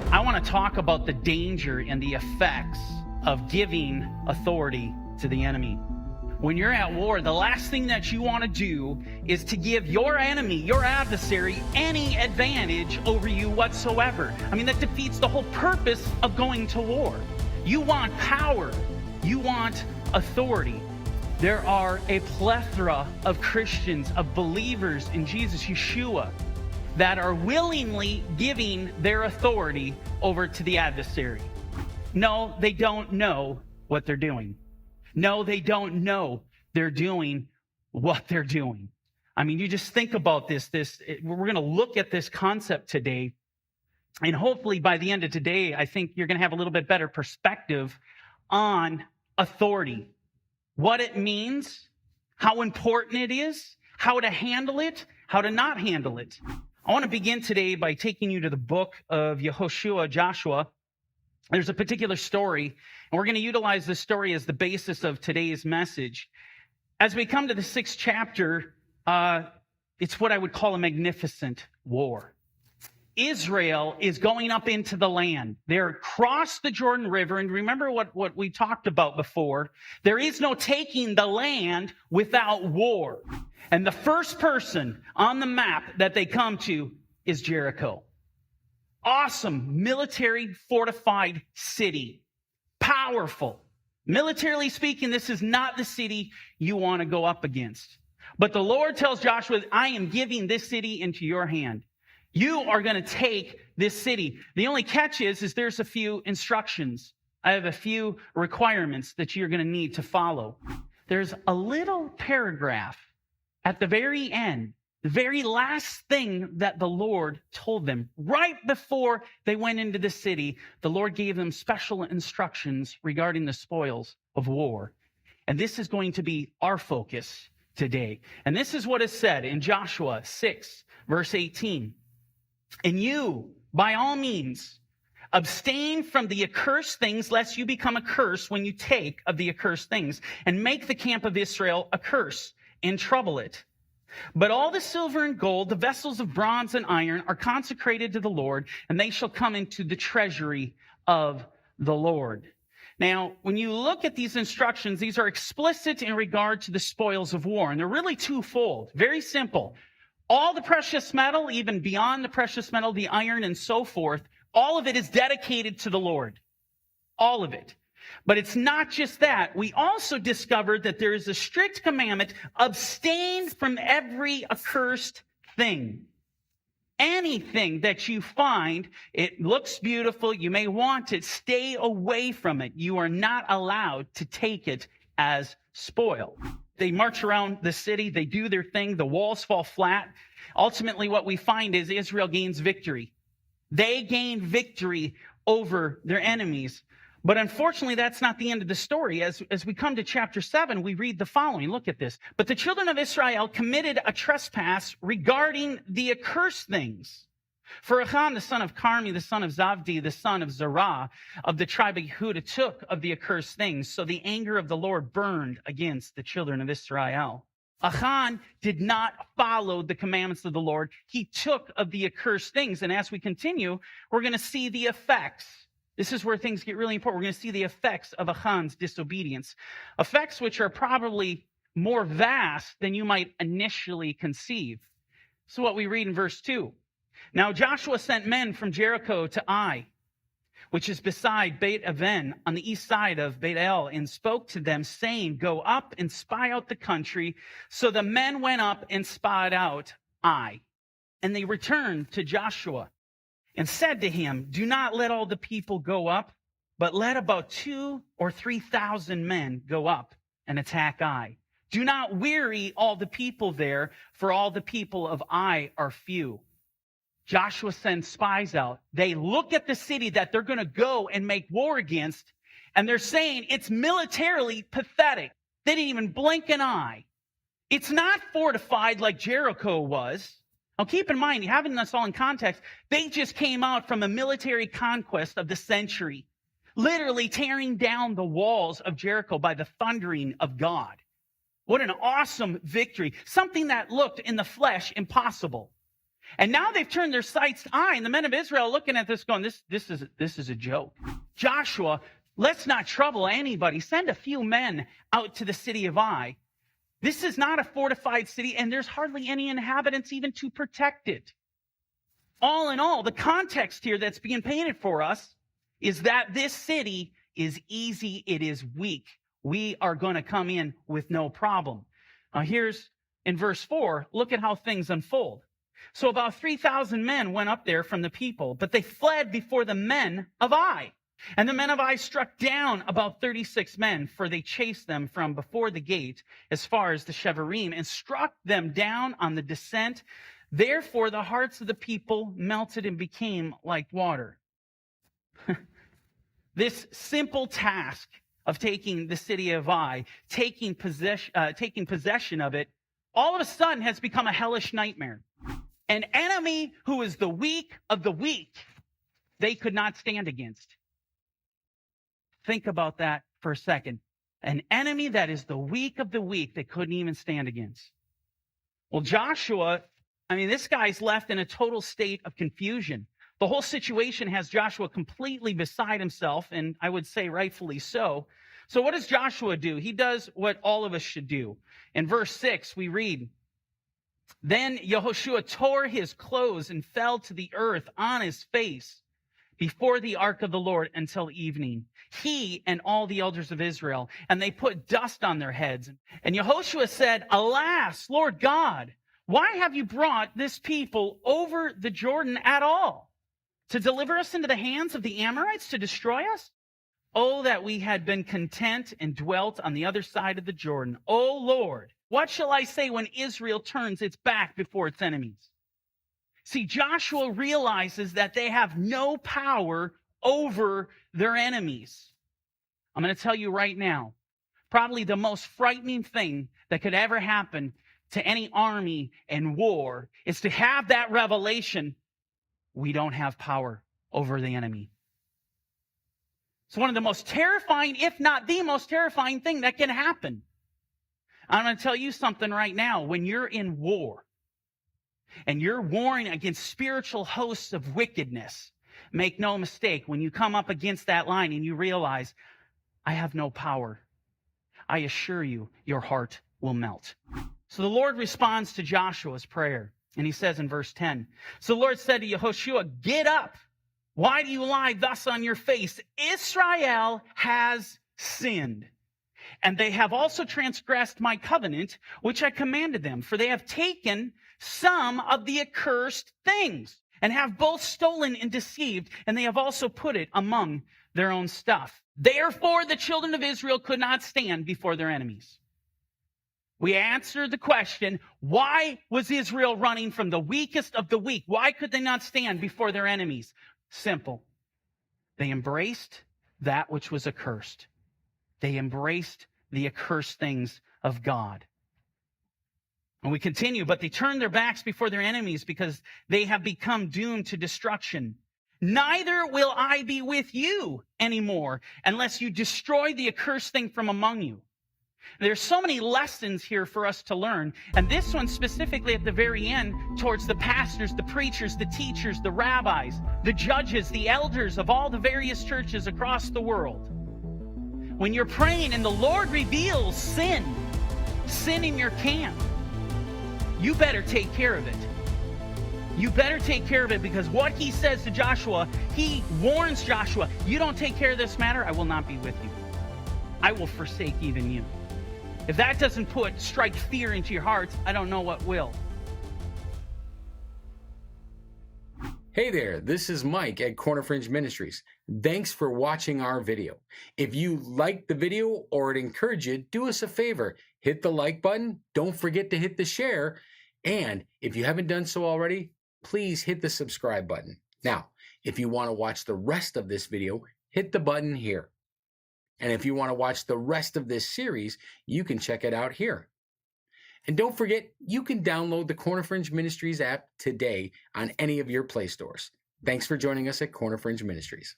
I want to talk about the danger and the effects of giving authority to the enemy. When you're at war, the last thing that you want to do is to give your enemy, your adversary, any advantage over you whatsoever. I mean, that defeats the whole purpose of going to war. You want power. You want authority. There are a plethora of Christians, of believers in Jesus, Yeshua, that are willingly giving their authority over to the adversary. No, they don't know what they're doing. No, they don't know they're doing what they're doing. I mean, you just think about this. We're going to look at this concept today. And hopefully by the end of today, I think you're going to have a little bit better perspective on authority, what it means, how important it is, how to handle it, how to not handle it. I want to begin today by taking you to the book of Joshua. There's a particular story, and we're going to utilize this story as the basis of today's message. As we come to the 6th chapter, it's what I would call a magnificent war. Israel is going up into the land. They're across the Jordan River, and remember what we talked about before. There is no taking the land without war. And the first person on the map that they come to is Jericho. Awesome military fortified city. Powerful. Militarily speaking, this is not the city you want to go up against. But the Lord tells Joshua, I am giving this city into your hand. You are going to take this city. The only catch is there's a few instructions. I have a few requirements that you're going to need to follow. There's a little paragraph at the very end, the very last thing that the Lord told them, right before they went into the city, the Lord gave them special instructions regarding the spoils of war. And this is going to be our focus today. And this is what is said in Joshua 6, verse 18. And you, by all means, abstain from the accursed things, lest you become accursed when you take of the accursed things, and make the camp of Israel a curse and trouble it. But all the silver and gold, the vessels of bronze and iron, are consecrated to the Lord, and they shall come into the treasury of the Lord. Now, when you look at these instructions, these are explicit in regard to the spoils of war, and they're really twofold. Very simple. All the precious metal, even beyond the precious metal, the iron and so forth, all of it is dedicated to the Lord. All of it. But it's not just that. We also discovered that there is a strict commandment, abstain from every accursed thing. Anything that you find, it looks beautiful, you may want it, stay away from it. You are not allowed to take it as spoil. They march around the city, they do their thing, the walls fall flat. Ultimately, what we find is Israel gains victory. They gain victory over their enemies. But unfortunately, that's not the end of the story. As we come to chapter 7, we read the following. Look at this. But the children of Israel committed a trespass regarding the accursed things. For Achan, the son of Carmi, the son of Zavdi, the son of Zerah, of the tribe of Yehudah, took of the accursed things. So the anger of the Lord burned against the children of Israel. Achan did not follow the commandments of the Lord. He took of the accursed things. And as we continue, we're going to see the effects. This is where things get really important. We're going to see the effects of Achan's disobedience. Effects which are probably more vast than you might initially conceive. So what we read in verse 2. Now Joshua sent men from Jericho to Ai, which is beside Beit Aven on the east side of Beit El, and spoke to them, saying, go up and spy out the country. So the men went up and spied out Ai. And they returned to Joshua and said to him, do not let all the people go up, but let about 2,000 or 3,000 men go up and attack Ai. Do not weary all the people there, for all the people of Ai are few. Joshua sends spies out. They look at the city that they're going to go and make war against, and they're saying it's militarily pathetic. They didn't even blink an eye. It's not fortified like Jericho was. Now keep in mind, having this all in context, they just came out from a military conquest of the century, literally tearing down the walls of Jericho by the thundering of God. What an awesome victory. Something that looked in the flesh impossible. And now they've turned their sights to Ai, and the men of Israel are looking at this going, this is a joke. Joshua, let's not trouble anybody. Send a few men out to the city of Ai. This is not a fortified city, and there's hardly any inhabitants even to protect it. All in all, the context here that's being painted for us is that this city is easy, it is weak. We are going to come in with no problem. Here's in verse 4, look at how things unfold. So about 3,000 men went up there from the people, but they fled before the men of Ai. And the men of Ai struck down about 36 men, for they chased them from before the gate as far as the Shevarim, and struck them down on the descent. Therefore the hearts of the people melted and became like water. This simple task of taking the city of Ai, taking possession of it, all of a sudden has become a hellish nightmare. An enemy who is the weak of the weak, they could not stand against. Think about that for a second. An enemy that is the weak of the weak, they couldn't even stand against. Well, Joshua, this guy's left in a total state of confusion. The whole situation has Joshua completely beside himself, and I would say rightfully so. So what does Joshua do? He does what all of us should do. In verse 6, we read, Then Yehoshua tore his clothes and fell to the earth on his face before the ark of the Lord until evening, he and all the elders of Israel, and they put dust on their heads. And Yehoshua said, Alas, Lord God, why have you brought this people over the Jordan at all? To deliver us into the hands of the Amorites to destroy us? Oh, that we had been content and dwelt on the other side of the Jordan. Oh, Lord, what shall I say when Israel turns its back before its enemies? See, Joshua realizes that they have no power over their enemies. I'm going to tell you right now, probably the most frightening thing that could ever happen to any army in war is to have that revelation, we don't have power over the enemy. It's one of the most terrifying, if not the most terrifying thing that can happen. I'm going to tell you something right now. When you're in war and you're warring against spiritual hosts of wickedness, make no mistake, when you come up against that line and you realize, I have no power, I assure you, your heart will melt. So the Lord responds to Joshua's prayer. And he says in verse 10, So the Lord said to Yehoshua, Get up. Why do you lie thus on your face? Israel has sinned, and they have also transgressed my covenant, which I commanded them. For they have taken some of the accursed things, and have both stolen and deceived, and they have also put it among their own stuff. Therefore the children of Israel could not stand before their enemies. We answered the question, why was Israel running from the weakest of the weak? Why could they not stand before their enemies? Simple. They embraced that which was accursed. They embraced the accursed things of God. And we continue, but they turned their backs before their enemies because they have become doomed to destruction. Neither will I be with you anymore unless you destroy the accursed thing from among you. There's so many lessons here for us to learn. And this one specifically at the very end towards the pastors, the preachers, the teachers, the rabbis, the judges, the elders of all the various churches across the world. When you're praying and the Lord reveals sin in your camp, you better take care of it. You better take care of it, because what he says to Joshua, he warns Joshua, you don't take care of this matter, I will not be with you. I will forsake even you. If that doesn't strike fear into your hearts, I don't know what will. Hey there, this is Mike at Corner Fringe Ministries. Thanks for watching our video. If you liked the video or it encouraged you, do us a favor. Hit the like button. Don't forget to hit the share. And if you haven't done so already, please hit the subscribe button. Now, if you want to watch the rest of this video, hit the button here. And if you want to watch the rest of this series, you can check it out here. And don't forget, you can download the Corner Fringe Ministries app today on any of your Play stores. Thanks for joining us at Corner Fringe Ministries.